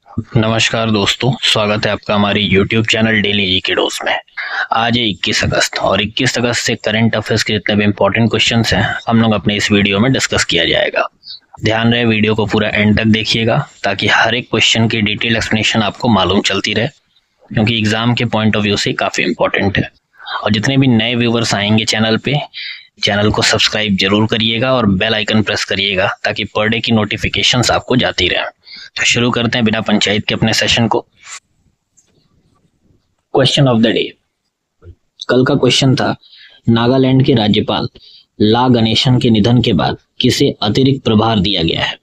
नमस्कार दोस्तों, स्वागत है आपका हमारे YouTube channel daily GK dose में। आज है 21 अगस्त और 21 अगस्त से करंट अफेयर्स के जितने भी इम्पोर्टेंट क्वेश्चंस हैं हम लोग अपने इस वीडियो में डिस्कस किया जाएगा। ध्यान रहे वीडियो को पूरा एंड तक देखिएगा ताकि हर एक क्वेश्चन की डिटेल एक्सप्लेनेशन आपको मालूम चलती रहे, क्योंकि एग्जाम के पॉइंट ऑफ व्यू से काफ़ी इंपॉर्टेंट है। और जितने भी नए व्यूवर्स आएंगे चैनल पे, चैनल को सब्सक्राइब जरूर करिएगा और बेल आइकन प्रेस करिएगा ताकि पर डे की नोटिफिकेशंस आपको जाती रहे। तो शुरू करते हैं बिना पंचायत के अपने सेशन को। Question of the day. कल का क्वेश्चन था, नागालैंड के राज्यपाल ला गणेशन के निधन के बाद किसे अतिरिक्त प्रभार दिया गया है।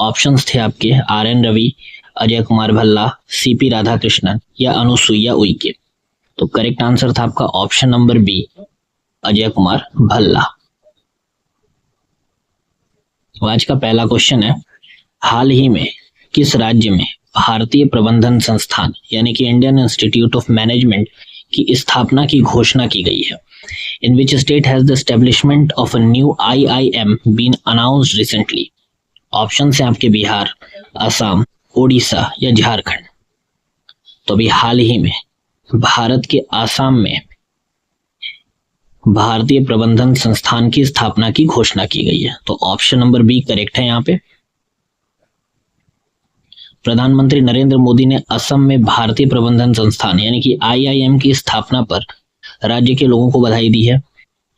ऑप्शंस थे आपके RN रवि, अजय कुमार भल्ला, CP राधाकृष्णन या अनुसुईया उइके। तो करेक्ट आंसर था आपका option number B, Ajay Kumar Bhalla. आज का पहला क्वेश्चन है, हाल ही में किस राज्य में भारतीय प्रबंधन संस्थान यानी कि इंडियन इंस्टीट्यूट ऑफ मैनेजमेंट की स्थापना की घोषणा की गई है। In which state has the establishment of a new IIM been announced recently. Option है आपके बिहार, असम, ओडिशा या झारखंड। तो अभी हाल ही में भारत के आसाम में भारतीय प्रबंधन संस्थान की स्थापना की घोषणा की गई है। तो ऑप्शन नंबर बी करेक्ट है। यहाँ पे प्रधानमंत्री नरेंद्र मोदी ने असम में भारतीय प्रबंधन संस्थान यानी कि IIM की स्थापना पर राज्य के लोगों को बधाई दी है।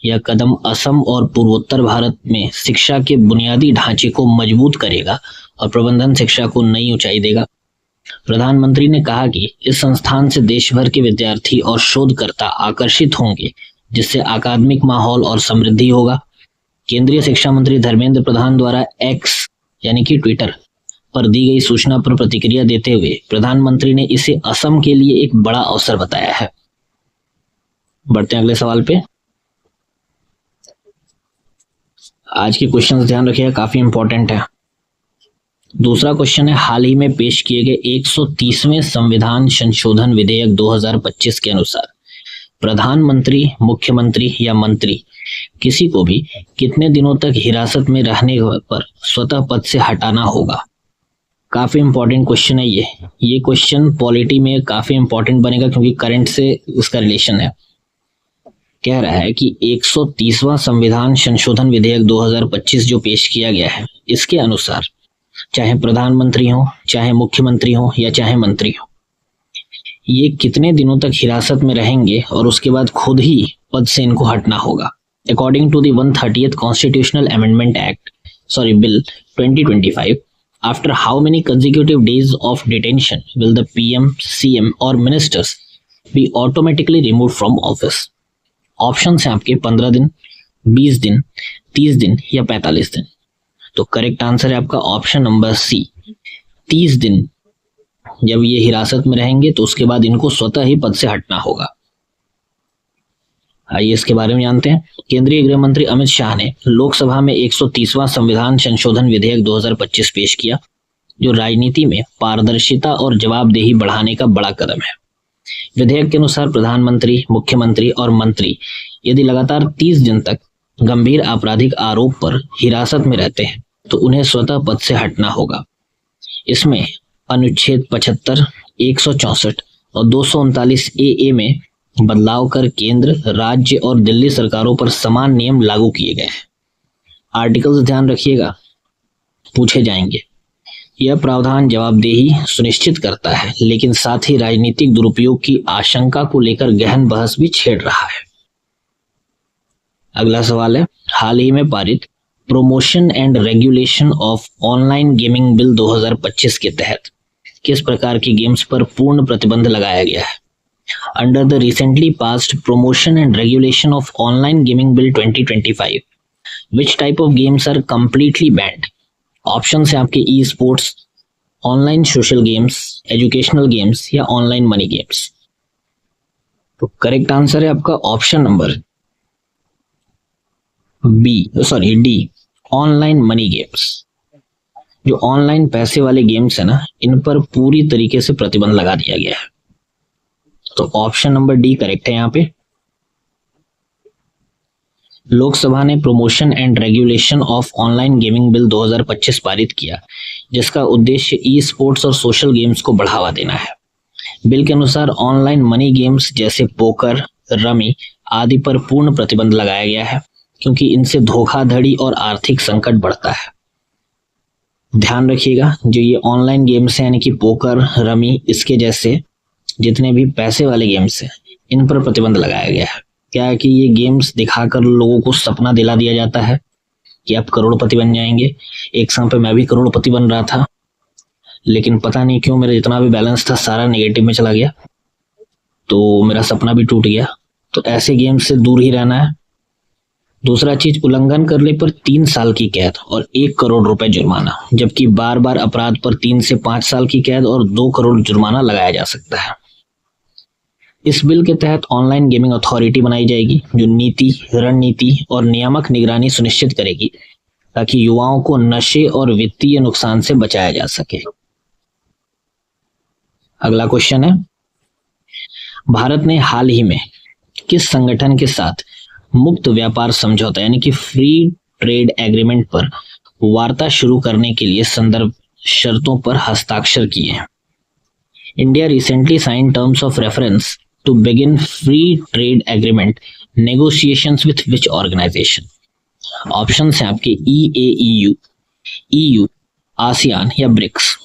यह कदम असम और पूर्वोत्तर भारत में शिक्षा के बुनियादी ढांचे को मजबूत करेगा और प्रबंधन शिक्षा को नई ऊंचाई देगा। प्रधानमंत्री ने कहा कि इस संस्थान से देश भर के विद्यार्थी और शोधकर्ता आकर्षित होंगे, जिससे अकादमिक माहौल और समृद्धि होगा। केंद्रीय शिक्षा मंत्री धर्मेंद्र प्रधान द्वारा एक्स यानी कि ट्विटर पर दी गई सूचना पर प्रतिक्रिया देते हुए प्रधानमंत्री ने इसे असम के लिए एक बड़ा अवसर बताया है। बढ़ते हैं अगले सवाल पे। आज के क्वेश्चन ध्यान रखिएगा, काफी इंपॉर्टेंट है। दूसरा क्वेश्चन है, हाल ही में पेश किए गए 130वें संविधान संशोधन विधेयक 2025 के अनुसार प्रधानमंत्री, मुख्यमंत्री या मंत्री किसी को भी कितने दिनों तक हिरासत में रहने पर स्वतः पद से हटाना होगा। काफी इंपॉर्टेंट क्वेश्चन है ये क्वेश्चन पॉलिटी में काफी इंपॉर्टेंट बनेगा क्योंकि करंट से उसका रिलेशन है। कह रहा है कि 130वां संविधान संशोधन विधेयक 2025 जो पेश किया गया है, इसके अनुसार चाहे प्रधानमंत्री हो, चाहे मुख्यमंत्री हो या चाहे मंत्री हो, ये कितने दिनों तक हिरासत में रहेंगे और उसके बाद खुद ही पद से इनको हटना होगा। According to the 130th constitutional amendment act bill 2025, after how many consecutive days of detention will the PM, CM और ministers be automatically removed from office? Options हैं आपके 15 दिन, 20 दिन, 30 दिन या 45 दिन। तो करेक्ट आंसर है आपका ऑप्शन नंबर सी, 30 दिन। जब ये हिरासत में रहेंगे तो उसके बाद इनको स्वतः ही पद से हटना होगा। आइए इसके बारे में जानते हैं। केंद्रीय गृह मंत्री अमित शाह ने लोकसभा में 130वां संविधान संशोधन विधेयक 2025 पेश किया, जो राजनीति में पारदर्शिता और जवाबदेही बढ़ाने का बड़ा कदम है। विधेयक के अनुसार प्रधानमंत्री, मुख्यमंत्री और मंत्री यदि लगातार 30 दिन तक गंभीर आपराधिक आरोप पर हिरासत में रहते हैं तो उन्हें स्वतः पद से हटना होगा। इसमें अनुच्छेद 75, 164 और 239 AA में बदलाव कर केंद्र, राज्य और दिल्ली सरकारों पर समान नियम लागू किए गए हैं। आर्टिकल्स ध्यान रखिएगा, पूछे जाएंगे। यह प्रावधान जवाबदेही सुनिश्चित करता है, लेकिन साथ ही राजनीतिक दुरुपयोग की आशंका को लेकर गहन बहस भी छेड़ रहा है। अगला सवाल है, हाल ही में पारित promotion and regulation of online gaming bill 2025 के तहत किस प्रकार की गेम्स पर पूर्ण प्रतिबंध लगाया गया है। Under the recently passed Promotion and Regulation of Online Gaming Bill 2025, which type of games are completely banned? Options है आपके e-sports, online social games, educational games या online money games। तो करेक्ट आंसर है आपका option number D, online money games. जो online पैसे वाले games है ना, इन पर पूरी तरीके से प्रतिबंध लगा दिया गया है। तो ऑप्शन नंबर डी करेक्ट है यहाँ पे। लोकसभा ने promotion and regulation of online gaming bill 2025 पारित किया, जिसका उद्देश्य ई स्पोर्ट्स और सोशल गेम्स को बढ़ावा देना है। बिल के अनुसार ऑनलाइन मनी गेम्स जैसे पोकर, रमी आदि पर पूर्ण प्रतिबंध लगाया गया है, क्योंकि इनसे धोखाधड़ी और आर्थिक संकट बढ़ता है। ध्यान रखिएगा, जो ये ऑनलाइन गेम्स हैं यानी कि पोकर, रमी, इसके जैसे जितने भी पैसे वाले गेम्स हैं, इन पर प्रतिबंध लगाया गया है। क्या है कि ये गेम्स दिखाकर लोगों को सपना दिला दिया जाता है कि आप करोड़पति बन जाएंगे। एक समय पे मैं भी करोड़पति बन रहा था, लेकिन पता नहीं क्यों मेरा जितना भी बैलेंस था सारा नेगेटिव में चला गया, तो मेरा सपना भी टूट गया। तो ऐसे गेम से दूर ही रहना है। दूसरा चीज, उल्लंघन करने पर 3 साल की कैद और 1 करोड़ रुपए जुर्माना, जबकि बार बार अपराध पर 3 से 5 साल की कैद और 2 करोड़ जुर्माना लगाया जा सकता है। इस बिल के तहत ऑनलाइन गेमिंग अथॉरिटी बनाई जाएगी, जो नीति, रणनीति और नियामक निगरानी सुनिश्चित करेगी, ताकि युवाओं को नशे और वित्तीय नुकसान से बचाया जा सके। अगला क्वेश्चन है, भारत ने हाल ही में किस संगठन के साथ मुक्त व्यापार समझौता यानी कि फ्री ट्रेड एग्रीमेंट पर वार्ता शुरू करने के लिए संदर्भ शर्तों पर हस्ताक्षर किए हैं? India recently sign terms of reference to begin free trade agreement negotiations with which organization? Option है आपके EAEU, EU, आसियान या ब्रिक्स।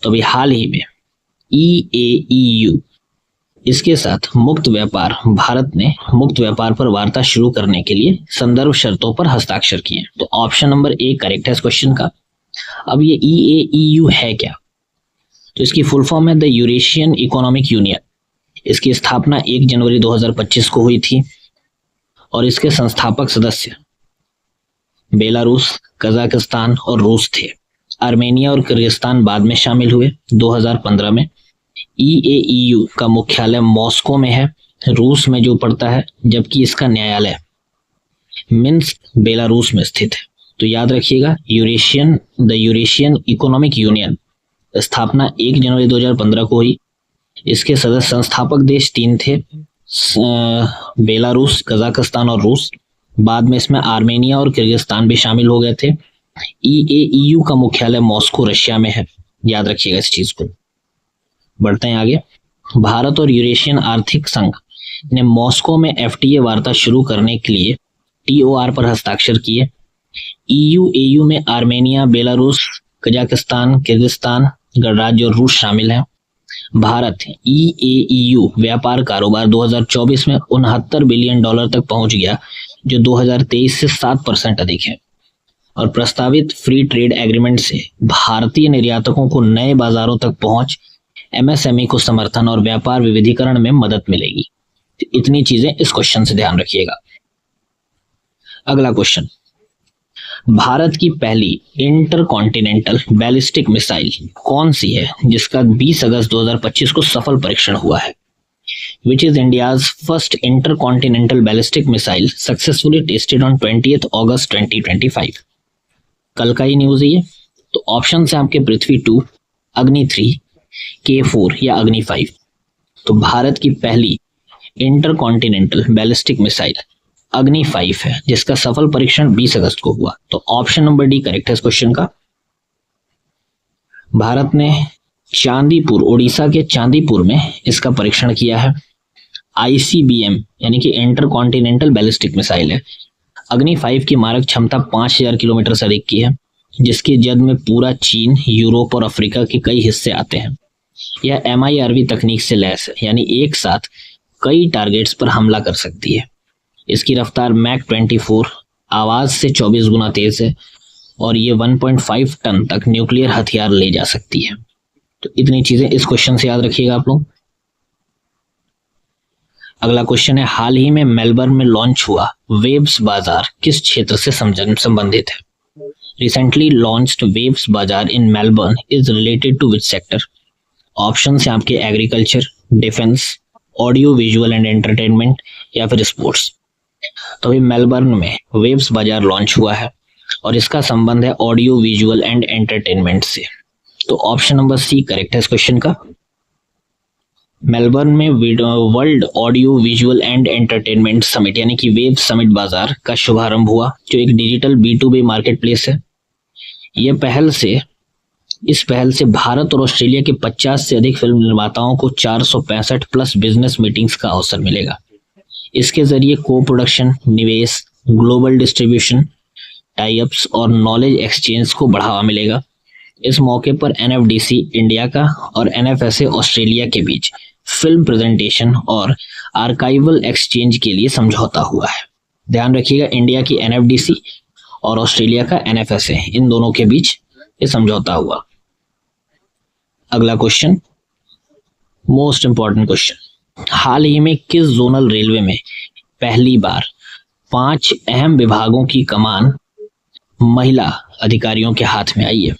तो अभी हाल ही में EAEU इसके साथ मुक्त व्यापार, भारत ने मुक्त व्यापार पर वार्ता शुरू करने के लिए संदर्भ शर्तों पर हस्ताक्षर किए। तो ऑप्शन नंबर ए करेक्ट है इस क्वेश्चन का। अब ये EAEU है क्या? तो इसकी फुल फॉर्म है द यूरेशियन इकोनॉमिक यूनियन। इसकी स्थापना 1 जनवरी 2025 को हुई थी और इसके संस्थापक सदस्य बेलारूस, कजाकिस्तान और रूस थे। आर्मेनिया और किर्गिस्तान बाद में शामिल हुए 2015 में। EAEU का मुख्यालय मॉस्को में है, रूस में जो पड़ता है, जबकि इसका न्यायालय मिन्स्क, बेलारूस में स्थित है। तो याद रखिएगा, द यूरेशियन इकोनॉमिक यूनियन स्थापना 1 जनवरी 2015 को हुई। इसके सदस्य संस्थापक देश 3 थे, बेलारूस, कजाकिस्तान और रूस। बाद में इसमें आर्मेनिया और किर्गिस्तान भी शामिल हो गए थे। EAEU का मुख्यालय मॉस्को, रशिया में है। याद रखिएगा इस चीज को। बढ़ते हैं आगे। भारत और यूरेशियन आर्थिक संघ ने मॉस्को में FTA वार्ता शुरू करने के लिए TOR पर हस्ताक्षर किए। EU-AU में आर्मेनिया, बेलारूस, कजाकिस्तान, किर्गिस्तान गणराज्य और रूस शामिल हैं। भारत EAEU व्यापार कारोबार 2024 में $69 बिलियन तक पहुंच गया, जो 2023 से 7% अधिक है। और प्रस्तावित फ्री ट्रेड एग्रीमेंट से भारतीय निर्यातकों को नए बाजारों तक पहुंच, MSME को समर्थन और व्यापार विविधीकरण में मदद मिलेगी। तो इतनी चीजें इस क्वेश्चन से ध्यान रखिएगा। अगला क्वेश्चन, भारत की पहली इंटरकॉन्टिनेंटल बैलिस्टिक मिसाइल कौन सी है जिसका 20 अगस्त 2025 को सफल परीक्षण हुआ है? Which is India's first intercontinental ballistic missile successfully tested on 20th August 2025? कल का ही न्यूज है ये। तो ऑप्शन है आपके पृथ्वी 2, अग्नि 3, K4 या अग्नि 5। तो भारत की पहली इंटरकॉन्टिनेंटल बैलिस्टिक मिसाइल अग्नि 5 है, जिसका सफल परीक्षण 20 अगस्त को हुआ। तो ऑप्शन नंबर डी करेक्ट है इस क्वेश्चन का। भारत ने चांदीपुर, उड़ीसा के चांदीपुर में इसका परीक्षण किया है। ICBM यानी कि इंटरकॉन्टिनेंटल बैलिस्टिक मिसाइल है। अग्नि 5 की मारक क्षमता 5000 किलोमीटर से अधिक की है, जिसकी जद में पूरा चीन, यूरोप और अफ्रीका के कई हिस्से आते हैं। यह MIRV तकनीक से लैस है, यानी एक साथ कई टारगेट्स पर हमला कर सकती है। इसकी रफ्तार मैक 24 आवाज से 24 गुना तेज है और ये 1.5 टन तक न्यूक्लियर हथियार ले जा सकती है। तो इतनी चीजें इस क्वेश्चन से याद रखिएगा आप लोग। अगला क्वेश्चन है, हाल ही में मेलबर्न में लॉन्च हुआ वेब्स बाजार किस क्षेत्र से संबंधित है? Recently launched WAVES Bazaar in Melbourne is related to which sector? Option है आपके agriculture, defence, audio visual and entertainment या फिर स्पोर्ट्स। तो अभी मेलबर्न में वेब्स बाजार लॉन्च हुआ है और इसका संबंध है ऑडियो विजुअल एंड एंटरटेनमेंट से। तो ऑप्शन नंबर सी करेक्ट है इस क्वेश्चन का। मेलबर्न में world audio visual and entertainment summit यानी कि वेब समिट बाजार का शुभारंभ हुआ, जो एक डिजिटल B2B मार्केट प्लेस है। इस पहल से भारत और ऑस्ट्रेलिया के 50 से अधिक फिल्म निर्माताओं को 465 प्लस बिजनेस मीटिंग्स का अवसर मिलेगा। इसके जरिए को प्रोडक्शन, निवेश, ग्लोबल डिस्ट्रीब्यूशन, टाई अप्स और नॉलेज एक्सचेंज को बढ़ावा मिलेगा। इस मौके पर NFDC इंडिया का और NFSA ऑस्ट्रेलिया के बीच फिल्म प्रेजेंटेशन और आर्काइवल एक्सचेंज के लिए समझौता हुआ है। ध्यान रखिएगा, इंडिया की NFDC और ऑस्ट्रेलिया का NFSA, इन दोनों के बीच ये समझौता हुआ। अगला क्वेश्चन, मोस्ट इंपॉर्टेंट क्वेश्चन, हाल ही में किस जोनल रेलवे में पहली बार 5 अहम विभागों की कमान महिला अधिकारियों के हाथ में आई है?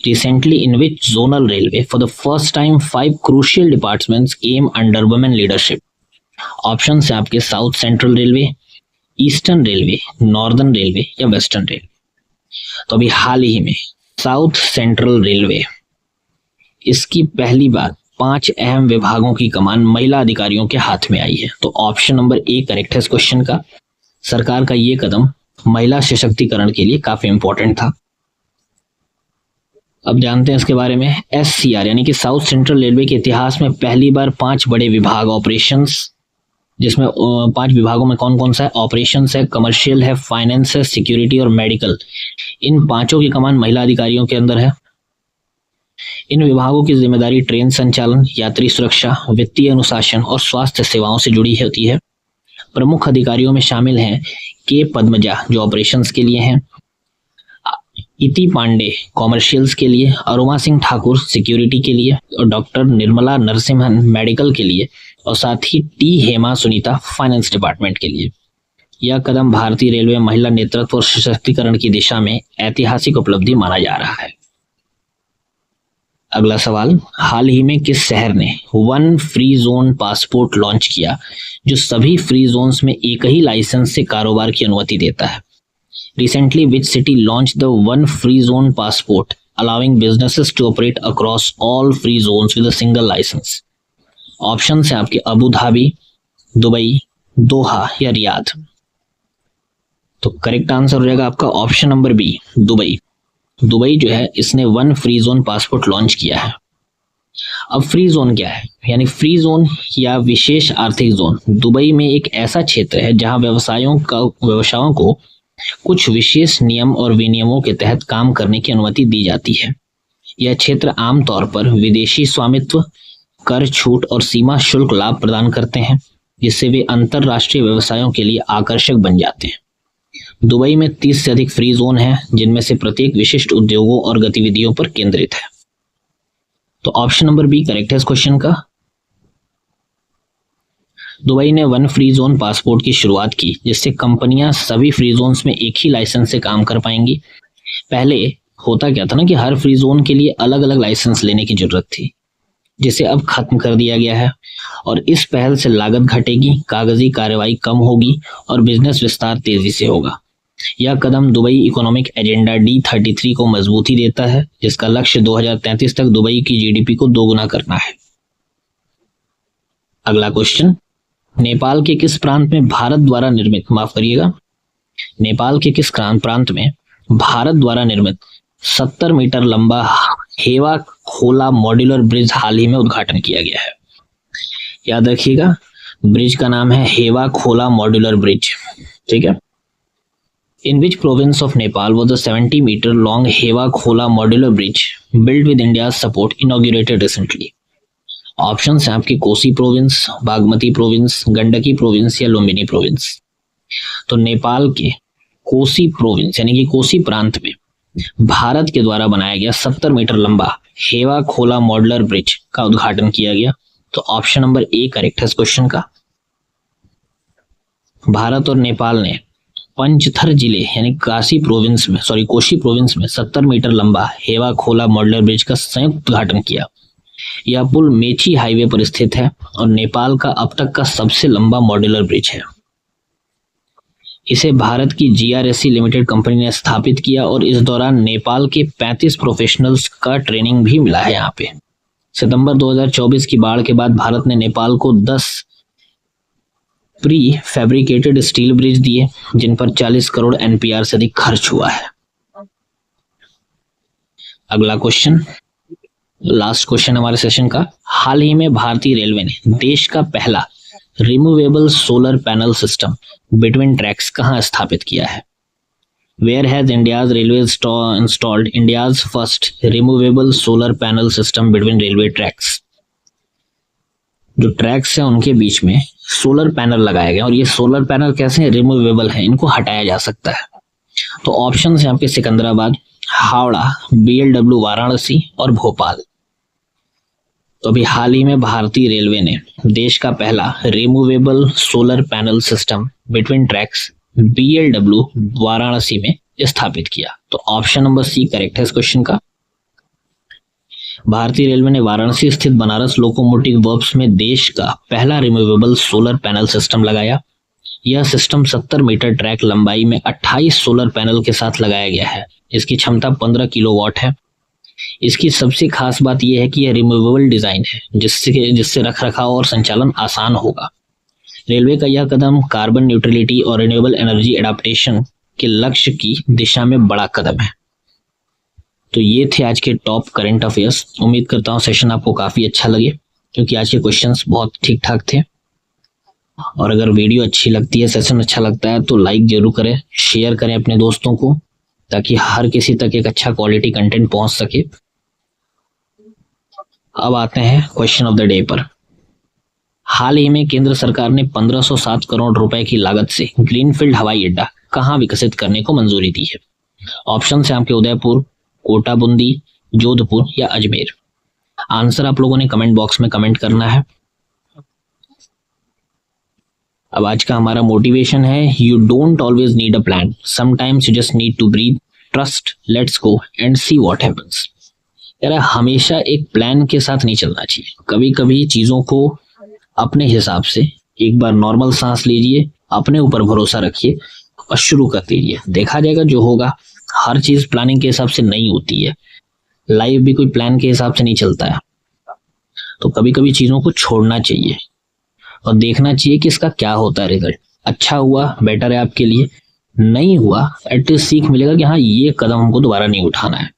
Recently, in which zonal railway for the first time 5 crucial departments came under women leadership? Option है आपके south central railway, eastern railway, northern railway या वेस्टर्न रेलवे। तो अभी हाल ही में साउथ सेंट्रल रेलवे, इसकी पहली बार 5 अहम विभागों की कमान महिला अधिकारियों के हाथ में आई है। तो ऑप्शन नंबर ए करेक्ट है इस क्वेश्चन का। सरकार का ये कदम महिला सशक्तिकरण के लिए काफी इंपॉर्टेंट था। अब जानते हैं इसके बारे में। SCR यानी कि साउथ सेंट्रल रेलवे के इतिहास में पहली बार 5 बड़े विभाग ऑपरेशंस, जिसमें 5 विभागों में कौन कौन सा है? ऑपरेशंस है, कमर्शियल है, फाइनेंस है, सिक्योरिटी और मेडिकल। इन पांचों की कमान महिला अधिकारियों के अंदर है। इन विभागों की जिम्मेदारी ट्रेन संचालन, यात्री सुरक्षा, वित्तीय अनुशासन और स्वास्थ्य सेवाओं से जुड़ी होती है। प्रमुख अधिकारियों में शामिल हैं के पद्मजा जो ऑपरेशंस के लिए हैं, इति पांडे कॉमर्शियल्स के लिए, अरुमा सिंह ठाकुर सिक्योरिटी के लिए और डॉक्टर निर्मला नरसिम्हन मेडिकल के लिए, और साथ ही T Hema Sunita finance department के लिए। यह कदम भारतीय रेलवे महिला नेतृत्व और सशक्तिकरण की दिशा में ऐतिहासिक उपलब्धि माना जा रहा है। अगला सवाल, हाल ही में किस शहर ने one free zone passport launch किया, जो सभी फ्री जोन्स में एक ही लाइसेंस से कारोबार की अनुमति देता है? Recently, which city launched the One Free Zone Passport, allowing businesses to operate across all free zones with a single license? Option है आपके अबू धाबी, दुबई, दोहा या रियाद। तो करेक्ट आंसर हो जाएगा आपका option number B, Dubai. Dubai जो है इसने one free zone passport launch किया है। अब फ्री जोन क्या है? यानी फ्री जोन या विशेष आर्थिक जोन दुबई में एक ऐसा क्षेत्र है जहां व्यवसायों को कुछ विशेष नियम और विनियमों के तहत काम करने की अनुमति दी जाती है। यह क्षेत्र आमतौर पर विदेशी स्वामित्व, कर छूट और सीमा शुल्क लाभ प्रदान करते हैं, जिससे वे अंतरराष्ट्रीय व्यवसायों के लिए आकर्षक बन जाते हैं। दुबई में 30 से अधिक फ्री जोन हैं, जिनमें से प्रत्येक विशिष्ट उद्योगों और गतिविधियों पर केंद्रित है। तो ऑप्शन नंबर बी करेक्ट है इस क्वेश्चन का। दुबई ने वन फ्री जोन पासपोर्ट की शुरुआत की, जिससे कंपनियां सभी फ्री जोन्स में एक ही लाइसेंस से काम कर पाएंगी। पहले होता क्या था ना कि हर फ्री जोन के लिए अलग अलग लाइसेंस लेने की जरूरत थी, जिसे अब खत्म कर दिया गया है। और इस पहल से लागत घटेगी, कागजी कार्रवाई कम होगी और बिजनेस विस्तार तेजी से होगा। यह कदम दुबई इकोनॉमिक एजेंडा D33 को मजबूती देता है, जिसका लक्ष्य 2033 तक दुबई की GDP को दोगुना करना है। अगला क्वेश्चन, नेपाल के किस प्रांत में भारत द्वारा निर्मित नेपाल के किस प्रांत में भारत द्वारा निर्मित 70 मीटर लंबा हेवा खोला मॉड्यूलर ब्रिज हाल ही में उद्घाटन किया गया है? याद रखिएगा, ब्रिज का नाम है हेवा खोला मॉड्यूलर ब्रिज। ठीक है। In which province of Nepal was the 70 meter long Hewa Khola modular bridge built with India's support inaugurated recently? Option है आपकी Kosi province, Bagmati province, Gandaki province या लुम्बिनी प्रोविंस। तो नेपाल के कोसी प्रोविंस यानी कि कोसी प्रांत में भारत के द्वारा बनाया गया 70 मीटर लंबा हेवा खोला मॉडुलर ब्रिज का उद्घाटन किया गया। तो ऑप्शन नंबर ए करेक्ट है इस क्वेश्चन का। भारत और नेपाल ने पंचथर जिले यानी कोसी प्रोविंस में 70 मीटर लंबा हेवा खोला मॉडुलर ब्रिज का संयुक्त उद्घाटन किया। यह पुल मेची हाईवे पर स्थित है और नेपाल का अब तक का सबसे लंबा मॉड्यूलर ब्रिज है। इसे भारत की GRSC लिमिटेड कंपनी ने स्थापित किया और इस दौरान नेपाल के 35 प्रोफेशनल्स का ट्रेनिंग भी मिला है यहाँ पे। सितंबर 2024 की बाढ़ के बाद भारत ने नेपाल को 10 प्री फैब्रिकेटेड स्टील ब्रिज दिए जिन पर 40 करोड़ एनपीआर से अधिक खर्च हुआ है। अगला क्वेश्चन, लास्ट क्वेश्चन हमारे सेशन का। हाल ही में भारतीय रेलवे ने देश का पहला removable solar panel system between tracks कहां स्थापित किया है? Where has India's railway installed India's first removable solar panel system between railway tracks? जो ट्रैक्स है उनके बीच में सोलर पैनल लगाया गया, और ये सोलर पैनल कैसे हैं? रिमूवेबल है, इनको हटाया जा सकता है। तो ऑप्शन है आपके सिकंदराबाद, हावड़ा, बीएलडब्ल्यू वाराणसी और भोपाल। तो अभी हाल ही में भारतीय रेलवे ने देश का पहला removable solar panel system between tracks BLW Varanasi में स्थापित किया। तो ऑप्शन नंबर सी करेक्ट है इस क्वेश्चन का। भारतीय रेलवे ने वाराणसी स्थित बनारस लोकोमोटिव वर्क्स में देश का पहला रिमूवेबल सोलर पैनल सिस्टम लगाया। यह सिस्टम 70 मीटर ट्रैक लंबाई में 28 सोलर पैनल के साथ लगाया गया है। इसकी क्षमता 15 किलोवाट है। इसकी सबसे खास बात यह है कि यह रिमूवेबल डिजाइन है, जिससे रखरखाव और संचालन आसान होगा। रेलवे का यह कदम कार्बन न्यूट्रलिटी और रिन्यूएबल एनर्जी एडाप्टेशन के लक्ष्य की दिशा में बड़ा कदम है। तो ये थे आज के टॉप करंट अफेयर्स। उम्मीद करता हूँ सेशन आपको काफी अच्छा लगे, क्योंकि आज के क्वेश्चंस बहुत ठीक ठाक थे। और अगर वीडियो अच्छी लगती है, सेशन अच्छा लगता है, तो लाइक जरूर करें, शेयर करें अपने दोस्तों को, ताकि हर किसी तक एक अच्छा क्वालिटी कंटेंट पहुंच सके। अब आते हैं क्वेश्चन ऑफ द डे पर। हाल ही में केंद्र सरकार ने 1507 करोड़ रुपए की लागत से ग्रीनफील्ड हवाई अड्डा कहां विकसित करने को मंजूरी दी है? ऑप्शन है आपके उदयपुर, कोटा बूंदी, जोधपुर या अजमेर। आंसर आप लोगों ने कमेंट बॉक्स में कमेंट करना है। अब आज का हमारा मोटिवेशन है, you don't always need a plan, sometimes you just need to breathe, trust, let's go and see what happens. यार हमेशा एक प्लान के साथ नहीं चलना चाहिए। कभी कभी चीजों को अपने हिसाब से एक बार नॉर्मल सांस लीजिए, अपने ऊपर भरोसा रखिए और शुरू कर दीजिए, देखा जाएगा जो होगा। हर चीज प्लानिंग के हिसाब से नहीं होती है, लाइफ भी कोई प्लान के हिसाब से नहीं चलता है। तो कभी कभी चीजों को छोड़ना चाहिए और देखना चाहिए कि इसका क्या होता है रिजल्ट। अच्छा हुआ बेटर है आपके लिए, नहीं हुआ एटलीस्ट सीख मिलेगा कि हाँ ये कदम हमको दोबारा नहीं उठाना है।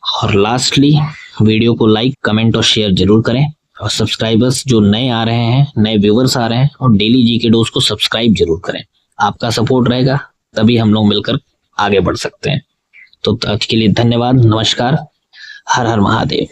और लास्टली वीडियो को लाइक, कमेंट और शेयर जरूर करें। और सब्सक्राइबर्स जो नए आ रहे हैं, नए व्यूवर्स आ रहे हैं, और डेली जीके डोज को सब्सक्राइब जरूर करें। आपका सपोर्ट रहेगा तभी हम लोग मिलकर आगे बढ़ सकते हैं। तो आज के लिए धन्यवाद, नमस्कार, हर हर महादेव।